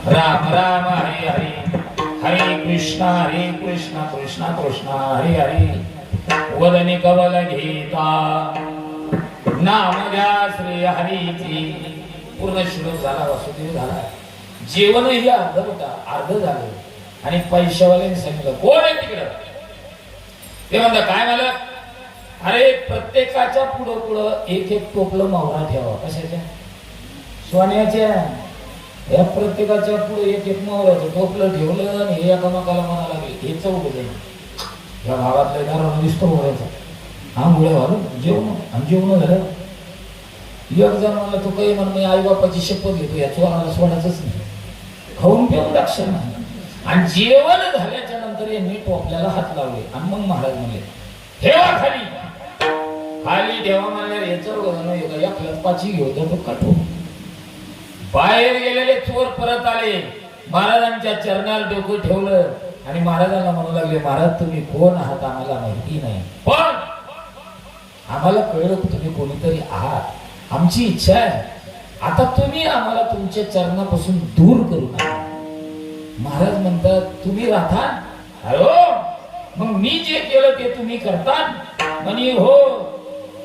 राम राम हरे हरे, हरे कृष्णा कृष्ण कृष्ण हरे हरे. वदनी कवल गीता नाम घ्या श्री हरीची. पूर्ण श्लोक झाला, वासुदेव झाला. जेवणही अर्ध झालं. आणि पैशावाल्याने सांगितलं कोण आहे तिकडं. ते म्हणतात काय मला, अरे प्रत्येकाच्या पुढं पुढं एक एक टोपलं मावरा ठेवा. कशाच्या? सोन्याच्या. या प्रत्येकाच्या पुढे एक एक मावराचं टोपलं ठेवलं आणि हे एकामेकाला म्हणा लागले हे चौक या भागातल्या घराला दिसतो मोरायचा. आंघोळ्या घालून जेवण आणि जेवण झालं. एक जण मला तो काही म्हण मी आई बापाची शपथ घेतो या चोराला सोडायचंच नाही. खाऊन पिऊन लक्ष नाही. आणि जेवण झाल्याच्या नंतर यांनी टोपल्याला हात लावले आणि मग महाराज म्हणले ठेवा खाली. खाली ठेवा म्हणल्यावर याच्यावर एक पाची घेऊ तो काटू. बाहेर गेलेले चोर परत आले. महाराजांच्या चरणावर डोकं ठेवलं आणि महाराजांना म्हणू लागले महाराज तुम्ही कोण आहात आम्हाला माहिती नाही, पण आम्हाला कळलं तुम्ही कोणीतरी आहात. आमची इच्छा आहे आता तुम्ही आम्हाला तुमच्या चरणापासून दूर करू नका. महाराज म्हणतात तुम्ही राहता. अहो मग मी जे केलं ते तुम्ही करता. म्हणे हो,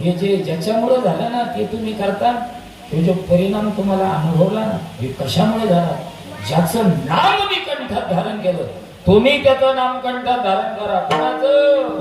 हे जे ज्याच्यामुळे झालं ना ते तुम्ही करता. हे जो परिणाम तुम्हाला अनुभवला ना हे कशामुळे झाला. ज्याचं नाम मी कंठात धारण केलं तुम्ही त्याचं नाम कंठात धारण करा. कोणाचं?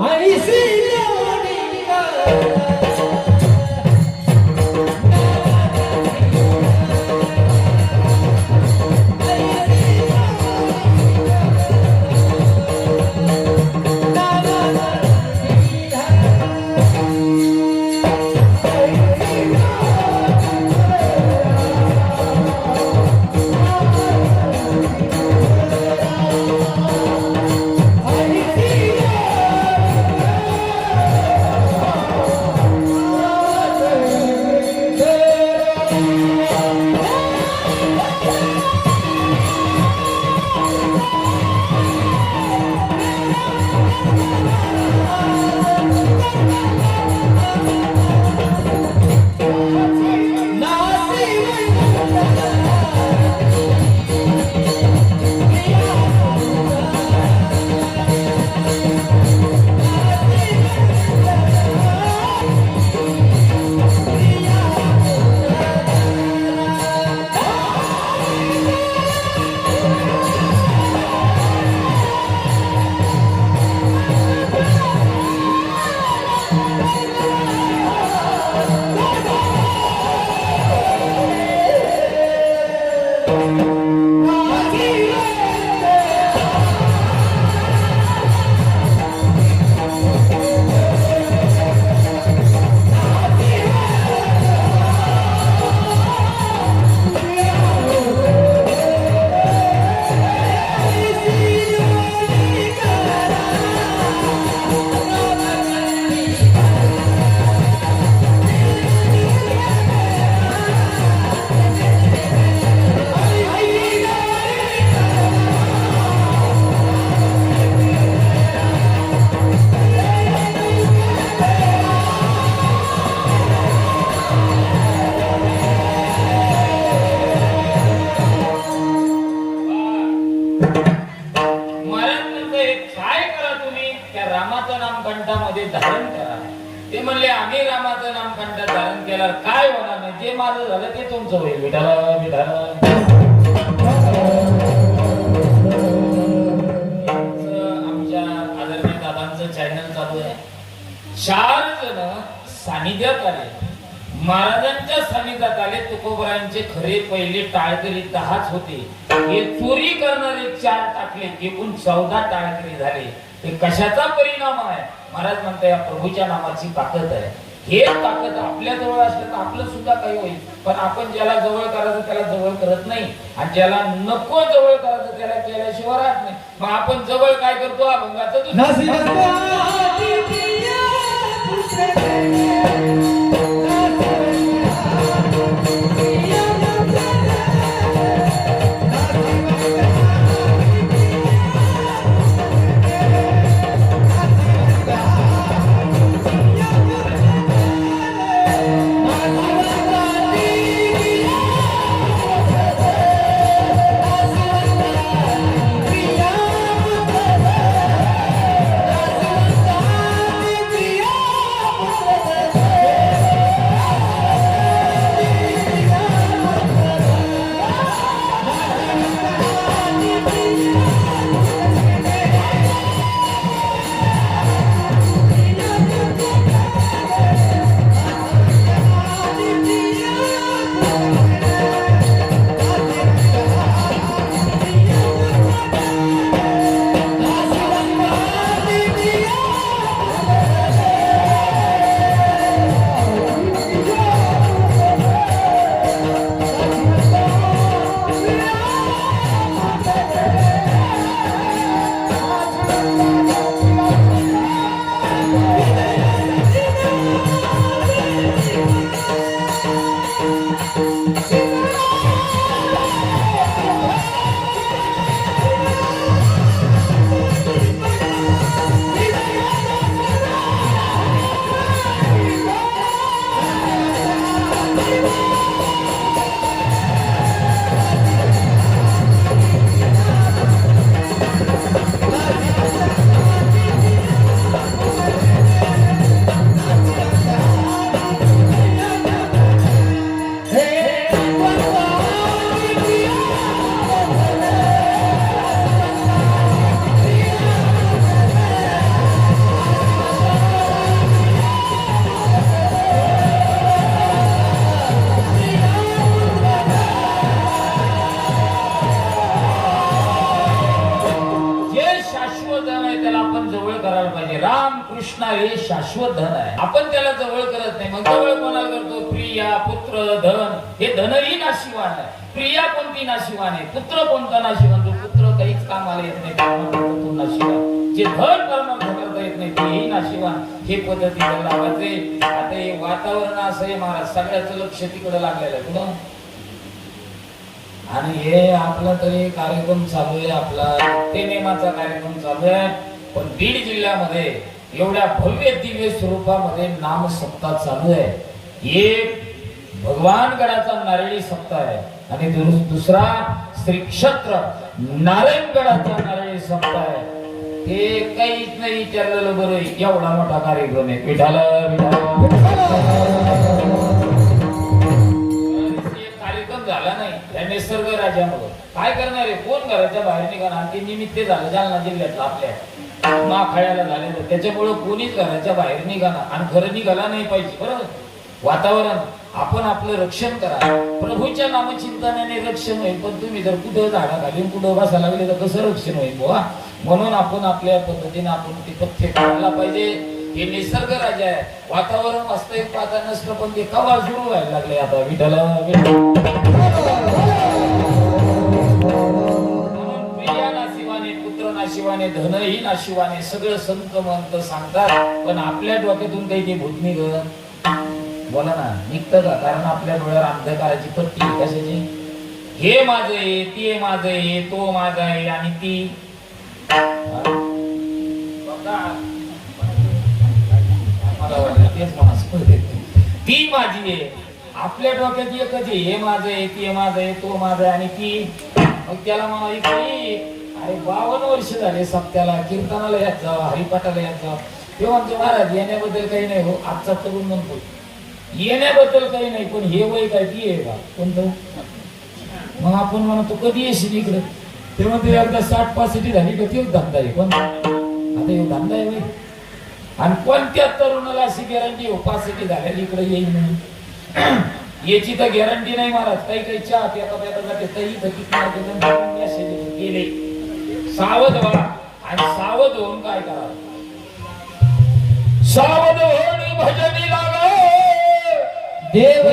धारण करा. ते म्हणले आम्ही रामाचं नाम कंठात धारण केल्यावर काय होणार नाही. जे माझं झालं ते तुमचं होईल. विठाला विठाला. आमच्या आदरणीय दादांचं चॅनल चालू आहे. 4 जण सानिध्यात आले. महाराजांच्या सानिध्यात आले. तुकोबरायांचे खरे पहिले टाळकरी 10च होते. हे चोरी करणारे 4 टाकले. एकूण 14 टाळकरी झाले. हे कशाचा परिणाम आहे. महाराज म्हणतात या प्रभूच्या नामाची ताकद आहे. हे ताकद आपल्या जवळ असलं तर आपलं सुद्धा काही होईल. पण आपण ज्याला जवळ करायचं त्याला जवळ करत नाही आणि ज्याला नको जवळ करायचं त्याला केल्याशिवाय राहत नाही. मग आपण जवळ काय करतो अभंगाचं कृष्ण हे शाश्वत धन आहे. आपण त्याला जवळ करत नाही. मग जवळ कोणाला करतो? प्रिया, पुत्र, धन. हे धनही नाशिवान आहे. प्रिया कोणती नाशिवान आहे? पुत्र कोणता नाशिवान? जो पुत्र काहीच कामाला येत नाही तो नाशिवान. जे धन परमार्थ करता येत नाही तेही नाशिवान. हे पद्धतीने लावायचे. आता हे वातावरण असं आहे महाराज, सगळ्याचं लक्ष तिकडे लागलेलं आहे. कुठं? आणि हे आपला तरी कार्यक्रम चालू आहे, आपला ते नेमाचा कार्यक्रम चालू आहे. पण बीड जिल्ह्यामध्ये एवढ्या भव्य दिव्य स्वरूपामध्ये नाम सप्ताह चालू आहे. एक भगवान गडाचा नारळी सप्ताह आहे आणि दुसरा श्री क्षेत्र नारायणगडाचा नारळी सप्ताह आहे. हे काहीच नाही विचारलेलं बरं, एवढा मोठा कार्यक्रम आहे. विठाला झाला नाही या निसर्ग राजामुळे. काय करणार आहे? कोण घराच्या बाहेर निघाला? ते निमित्त झालं जालना जिल्ह्यातलं आपल्या माखाळ्याला झालेलं. त्याच्यामुळे कोणीच घराच्या बाहेर निघाला आणि घरं निघाला नाही पाहिजे. बरोबर वातावरण आपण आपलं रक्षण करा. प्रभूच्या नामचिंतनाने रक्षण होईल. पण तुम्ही जर कुठं झाडाखाली कुठं बसायला लागले तर कसं रक्षण होईल बुवा? म्हणून आपण आपल्या पद्धतीने आपण ते पथ्य करायला पाहिजे. हे निसर्ग राजा आहे. वातावरण वास्तविक पाहता नसतं पण ते कवा सुरू व्हायला लागले आता. विठाला प्रिया नाशिवाने, पुत्र नाशिवाने, धनही नाशिवाने, सगळं संत मंत सांगतात. पण आपल्या डोक्यातून काही ते भूत निघत बोला ना निघतं का? कारण आपल्या डोळ्यावर अंधकाराची पट्टी कशाची? हे माझं आहे, ते माझं आहे, तो माझा आहे आणि ती ती माझी आहे. आपल्या डोक्यात एकच आहे, हे माझं आहे, ते माझं आहे, तो माझा आहे आणि ती. मग त्याला म्हणा अरे 52 वर्ष झाले सप्त्याला कीर्तनाला यात जावं, हरिपाठाला यात जावं. ते म्हणतो महाराज येण्याबद्दल काही नाही हो. आजचा तरुण म्हणतो येण्याबद्दल काही नाही, पण हे वय काय ती आहे का कोणतं? मग आपण म्हणतो कधी येशील इकडे? ते म्हणतो एकदा 60-65 झाली का ते धंदा आहे. पण आता हे धंदा आहे वय. आणि कोणत्या तरुणाला अशी गॅरंटी हो 65 झाल्या इकडे येईल म्हणून? याची तर गॅरंटी नाही महाराज. काही काही चहा प्याता प्याता जाते तरी गेले. सावध व्हा आणि सावध होऊन काय करा? सावध होऊन भजनी लागा देव